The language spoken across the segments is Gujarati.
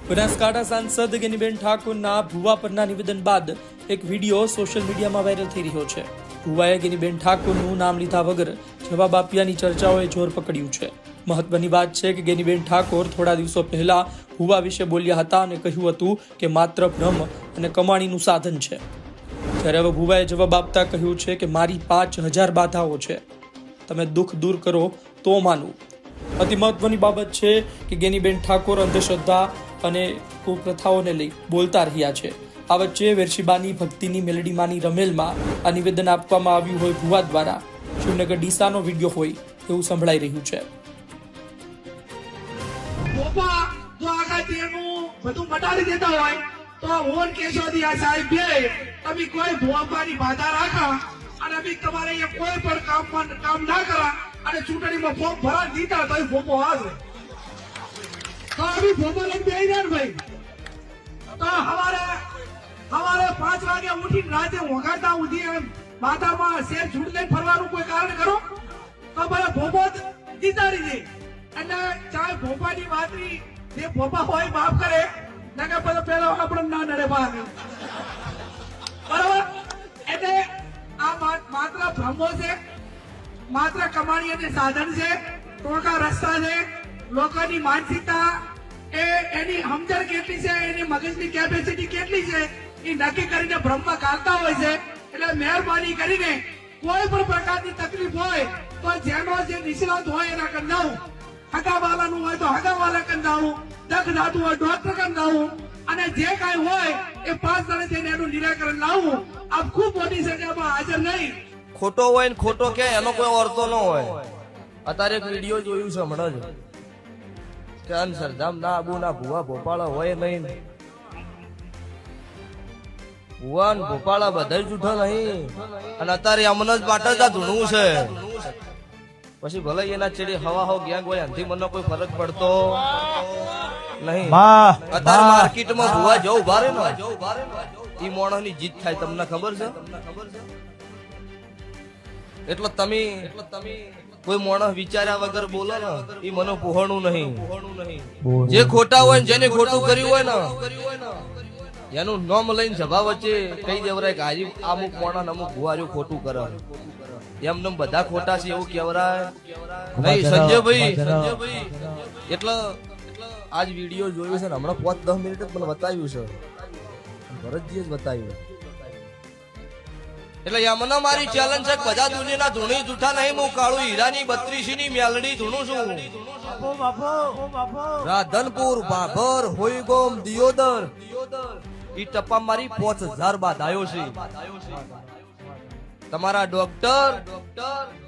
બનાસકાંઠા સાંસદ ગેનીબેન ઠાકોરના ભુવા પરના નિવેદન બાદ એક વિડીયો સોશિયલ મીડિયામાં વાયરલ થઈ રહ્યો છે। ભુવાએ ગેનીબેન ઠાકોરનું નામ લીધા વગર જવાબ આપ્યાની ચર્ચાઓએ જોર પકડ્યું છે। મહત્વની વાત છે કે ગેનીબેન ઠાકોર થોડા દિવસો પહેલા ભુવા વિશે બોલ્યા હતા અને કહ્યું હતું કે માત્ર ભ્રમ અને કમાણીનું સાધન છે। ત્યારે હવે ભુવાએ જવાબ આપતા કહ્યું છે કે મારી 5000 બાધાઓ છે, તમે દુઃખ દૂર કરો તો માનું। અતિ મહત્વની બાબત છે કે ગેનીબેન ઠાકોર અંધશ્રદ્ધા અને કુપ્રથાઓને લઈ બોલતા રહ્યા છે। આ વચ્ચે વેરશીબાની ભક્તિની મેલડીમાંની રમેલમાં આ નિવેદન આપવામાં આવ્યું હોય ભુવા દ્વારા શિવનગર ડીસાનો વિડીયો હોય એવું સંભળાઈ રહ્યું છે। જો આખા તેનું બધું મટાડી દેતા હોય તો ઓન કેશોદિયા સાહેબ બે તમે કોઈ ભોપાની બાધા રાખા અને અભી તમારે એ કોઈ પણ કામ ના કરા અને ચૂંટણીમાં ફોર્મ ભરા દીધા તો ભોપો આવે તો અભી ભોપો લઈને બેહી રહ્યા ભાઈ તો હવારે 5 વાગે ઉઠીને રાતે વગાડતા ઉધી એમ માથામાં શેર ઝૂંડ લઈને ફરવાનું કોઈ કારણ કરો તો ભાઈ ભોપો જીતાડી દે અને ચાહે ભોપાની વાતરી જે ભોપા હોય માફ કરે નકે પછી પેલા આપણે ના નડે બહાર બરાબર। એટલે આ માત્ર ભ્રમો છે, માત્ર કમાણી અને સાધન છે, ટોળકા રસ્તા છે, લોકોની માનસિકતા એની સમજણ કેટલી છે, એની મગજની કેપેસિટી કેટલી છે એ નક્કી કરીને ભ્રમમાં કાઢતા હોય છે। એટલે મહેરબાની કરીને કોઈ પણ પ્રકારની તકલીફ હોય તો જેનો જે નિષ્ણાત હોય એના કંદાવું, હગાવાલાનું હોય તો હગાવાલા કંદાવું, દખ દાતું હોય ડોક્ટર કંદાવું અને જે કાંઈ હોય એ 5 જણે થઈને એનું નિરાકરણ લાવવું। આપ ખૂબ મોટી સંખ્યામાં હાજર નહીં। ખોટો હોય ને ખોટો કે એનો કોઈ અર્થો ન હોય। અત્યારે એક વિડીયો જોયું છે હમણાં જ કે અંધશ્રદ્ધામ ના આબુ ના ભુવા ભોપાળા હોય નહીં, ભુવા ને ભોપાળા બધા જૂઠા નહીં અને અત્યારે અમને જ માટે જ આ ધૂણવું છે। પછી ભલે એના ચેડી હવા હો ગેંગ હોય એનાથી મને કોઈ ફરક પડતો નહીં। અત્યારે માર્કેટમાં ભુવા જો ઉભા રહે ને ઈ મોણસ ની જીત થાય, તમને ખબર છે? એટલે તમે કોઈ માણસ વિચાર્યા વગર બોલો ને એ મને પોહણું નહીં। જે ખોટા હોય જેને ખોટું કર્યું હોય ને એનું નામ લઈને સભા વચ્ચે કહી દેવરાય કે આજે અમુક માણસ અમુક ભુવાર્યું ખોટું કરે એમને બધા ખોટા છે એવું કેવરાય નહીં। સંજયભાઈ એટલે આજ વિડીયો જોયો છે ને હમણાં 5-10 મિનિટ જ મને બતાવ્યું છે, ભરતજીએ જ બતાવ્યું। એટલે યમનો મારી ચેલેન્જ છે બધા દુનિયાના ધૂણી જૂઠા નહીં, હું કાળુ હીરાની 32 ની મેલડી ધૂણું છું। રાધનપુર ભાભર હોઈગોમ દિયોદર ઈ ટપ્પા મારી 5000 બાધાયો છે। તમારા ડોક્ટર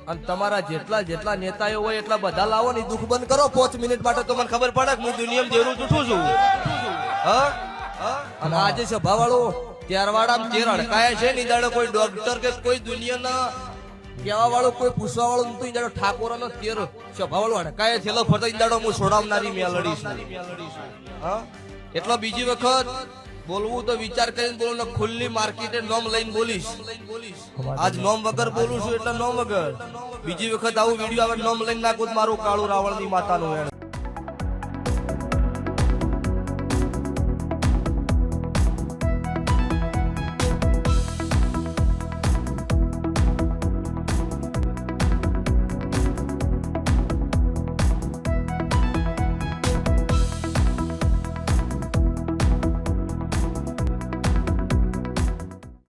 અને તમારા જેટલા નેતાઓ હોય એટલા બધા લાવો ને દુઃખ બંધ કરો 5 મિનિટ માટે તો મને ખબર પડે કે હું દુનિયામાં દેરું જૂઠું છું। અને આજે સભા વાળો ત્યારવાડા તેર અડકાયા છે ની દાડો કોઈ ડોક્ટર કે કોઈ દુનિયાના કેવા વાળો કોઈ પૂછવા વાળો નતું ઈ દાડો ઠાકોરનો તેર સભા વાળો અડકાયા થેલો ફરતો ઈ દાડો હું છોડાવનારી મેલડી છું। એટલો બીજી વખત બોલવું તો વિચાર કરીને બોલો ને ખુલ્લી માર્કેટે નોમ લઈને બોલીશ। આજ નોમ વગર બોલું છું એટલે નોમ વગર, બીજી વખત આવું વિડીયો આવે નોમ લઈને નાખું મારું કાળું રાવણની માતાનું એણ